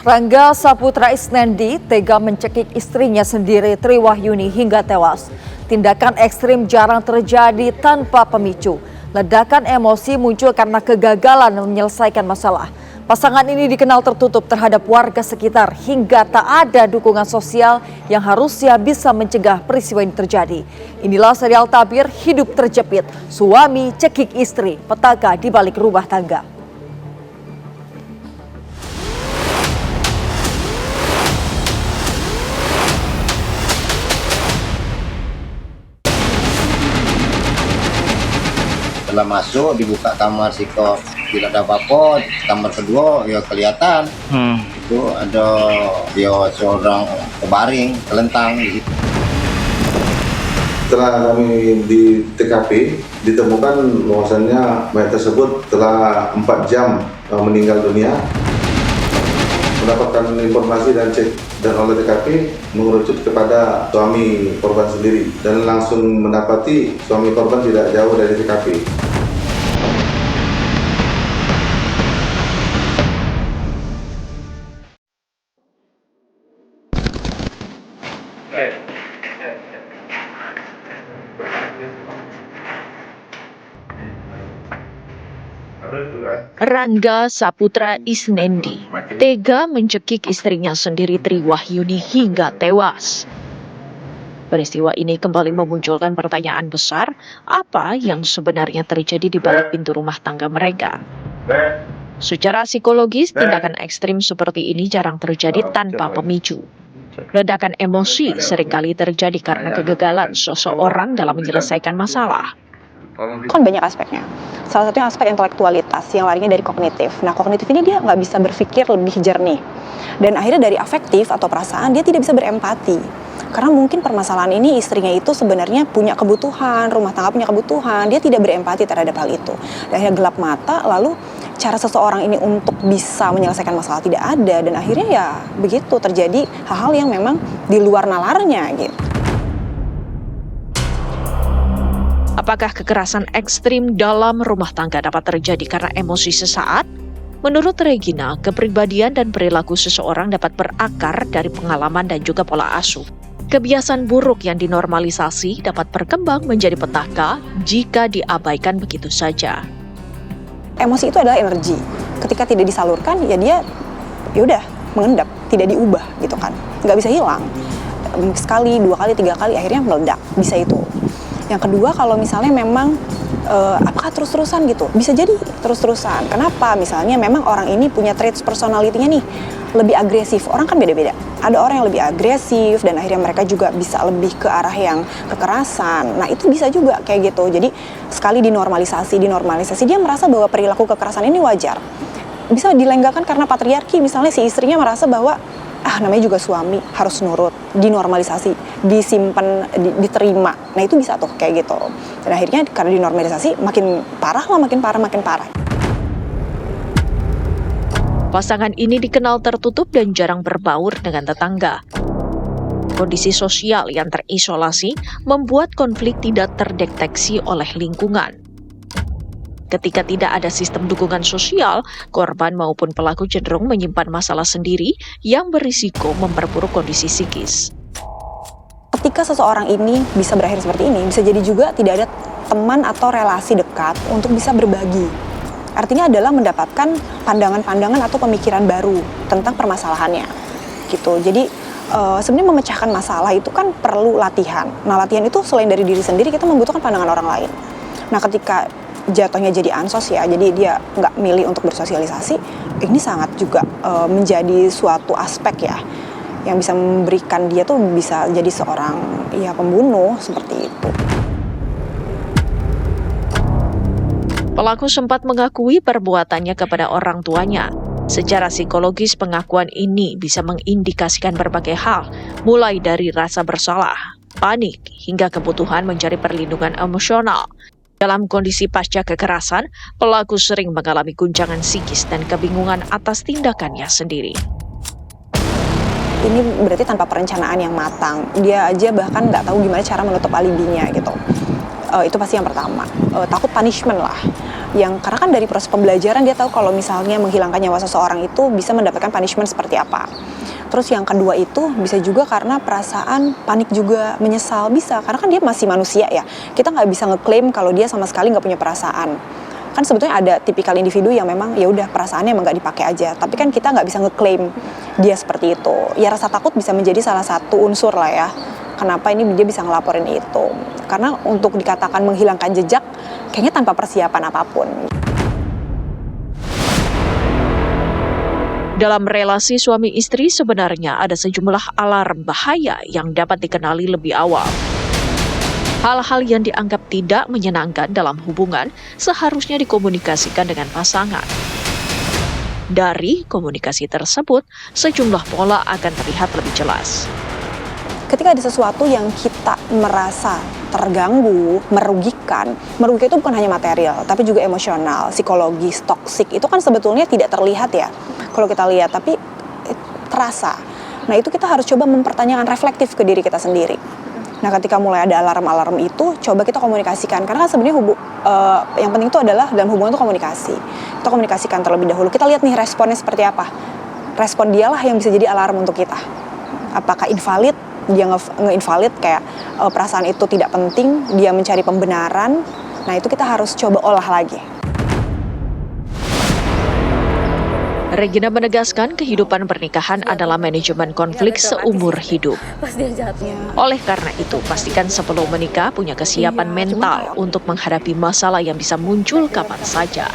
Rangga Saputra Isnendi tega mencekik istrinya sendiri Triwahyuni hingga tewas. Tindakan ekstrim jarang terjadi tanpa pemicu. Ledakan emosi muncul karena kegagalan menyelesaikan masalah. Pasangan ini dikenal tertutup terhadap warga sekitar hingga tak ada dukungan sosial yang harusnya bisa mencegah peristiwa ini terjadi. Inilah serial tabir hidup terjepit, suami cekik istri, petaka di balik rumah tangga. Setelah masuk dibuka kamar si kok tidak ada apa-apa, kamar kedua ya kelihatan itu ada dia seorang kebaring kelentang di situ. Setelah kami di TKP ditemukan bahwasannya mayat tersebut telah 4 jam meninggal dunia. Mendapatkan informasi dan cek dan oleh TKP mengerucut kepada suami korban sendiri dan langsung mendapati suami korban tidak jauh dari TKP. Rangga Saputra Isnendi tega mencekik istrinya sendiri Triwahyuni hingga tewas. Peristiwa ini kembali memunculkan pertanyaan besar, apa yang sebenarnya terjadi di balik pintu rumah tangga mereka. Secara psikologis, tindakan ekstrim seperti ini jarang terjadi tanpa pemicu. Ledakan emosi seringkali terjadi karena kegagalan seseorang dalam menyelesaikan masalah. Kan banyak aspeknya. Salah satunya aspek intelektualitas yang larinya dari kognitif. Nah, kognitif ini dia nggak bisa berpikir lebih jernih. Dan akhirnya dari afektif atau perasaan dia tidak bisa berempati. Karena mungkin permasalahan ini istrinya itu sebenarnya punya kebutuhan, rumah tangga punya kebutuhan, dia tidak berempati terhadap hal itu. Dan akhirnya gelap mata, lalu cara seseorang ini untuk bisa menyelesaikan masalah tidak ada. Dan akhirnya ya begitu terjadi hal-hal yang memang di luar nalarnya gitu. Apakah kekerasan ekstrim dalam rumah tangga dapat terjadi karena emosi sesaat? Menurut Regina, kepribadian dan perilaku seseorang dapat berakar dari pengalaman dan juga pola asuh. Kebiasaan buruk yang dinormalisasi dapat berkembang menjadi petaka jika diabaikan begitu saja. Emosi itu adalah energi. Ketika tidak disalurkan, ya dia udah mengendap, tidak diubah gitu kan. Nggak bisa hilang. Sekali, 2 kali, 3 kali akhirnya meledak. Bisa itu. Yang kedua, kalau misalnya memang apakah terus-terusan gitu? Bisa jadi terus-terusan. Kenapa? Misalnya memang orang ini punya traits personality-nya nih lebih agresif. Orang kan beda-beda. Ada orang yang lebih agresif dan akhirnya mereka juga bisa lebih ke arah yang kekerasan. Nah, itu bisa juga kayak gitu. Jadi sekali dinormalisasi dia merasa bahwa perilaku kekerasan ini wajar. Bisa dilenggakan karena patriarki. Misalnya si istrinya merasa bahwa namanya juga suami, harus nurut, dinormalisasi, disimpan, diterima. Nah, itu bisa tuh kayak gitu. Dan akhirnya karena dinormalisasi makin parah. Pasangan ini dikenal tertutup dan jarang berbaur dengan tetangga. Kondisi sosial yang terisolasi membuat konflik tidak terdeteksi oleh lingkungan. Ketika tidak ada sistem dukungan sosial, korban maupun pelaku cenderung menyimpan masalah sendiri yang berisiko memperburuk kondisi psikis. Ketika seseorang ini bisa berakhir seperti ini, bisa jadi juga tidak ada teman atau relasi dekat untuk bisa berbagi. Artinya adalah mendapatkan pandangan-pandangan atau pemikiran baru tentang permasalahannya. Gitu. Jadi sebenarnya memecahkan masalah itu kan perlu latihan. Nah, latihan itu selain dari diri sendiri, kita membutuhkan pandangan orang lain. Nah, ketika jatuhnya jadi ansos ya, jadi dia nggak milih untuk bersosialisasi, ini sangat juga menjadi suatu aspek ya, yang bisa memberikan dia tuh bisa jadi seorang ya pembunuh seperti itu. Pelaku sempat mengakui perbuatannya kepada orang tuanya. Secara psikologis, pengakuan ini bisa mengindikasikan berbagai hal, mulai dari rasa bersalah, panik, hingga kebutuhan mencari perlindungan emosional. Dalam kondisi pasca kekerasan, pelaku sering mengalami guncangan psikis dan kebingungan atas tindakannya sendiri. Ini berarti tanpa perencanaan yang matang. Dia aja bahkan nggak tahu gimana cara menutup alibinya gitu. Itu pasti yang pertama. Takut punishment lah. yang karena kan dari proses pembelajaran dia tahu kalau misalnya menghilangkan nyawa seseorang itu bisa mendapatkan punishment seperti apa. Terus yang kedua itu bisa juga karena perasaan panik juga, menyesal, bisa karena kan dia masih manusia ya. Kita nggak bisa ngeklaim kalau dia sama sekali nggak punya perasaan. Kan sebetulnya ada tipikal individu yang memang ya udah perasaannya emang nggak dipakai aja, tapi kan kita nggak bisa ngeklaim dia seperti itu. Ya rasa takut bisa menjadi salah satu unsur lah ya, kenapa ini dia bisa ngelaporin itu. Karena untuk dikatakan menghilangkan jejak, kayaknya tanpa persiapan apapun. Dalam relasi suami istri sebenarnya ada sejumlah alarm bahaya yang dapat dikenali lebih awal. Hal-hal yang dianggap tidak menyenangkan dalam hubungan seharusnya dikomunikasikan dengan pasangan. Dari komunikasi tersebut, sejumlah pola akan terlihat lebih jelas. Ketika ada sesuatu yang kita merasa terganggu, merugikan itu bukan hanya material, tapi juga emosional, psikologis, toksik, itu kan sebetulnya tidak terlihat ya, kalau kita lihat, tapi terasa. Nah itu kita harus coba mempertanyakan reflektif ke diri kita sendiri. Nah ketika mulai ada alarm-alarm itu, coba kita komunikasikan, karena kan sebenarnya yang penting itu adalah dalam hubungan itu komunikasi. Kita komunikasikan terlebih dahulu, kita lihat nih responnya seperti apa. Respon dialah yang bisa jadi alarm untuk kita. Apakah invalid, dia nge-invalid kayak perasaan itu tidak penting, dia mencari pembenaran, nah itu kita harus coba olah lagi. Regina menegaskan kehidupan pernikahan adalah manajemen konflik seumur hidup. Oleh karena itu, pastikan sebelum menikah punya kesiapan mental untuk menghadapi masalah yang bisa muncul kapan saja.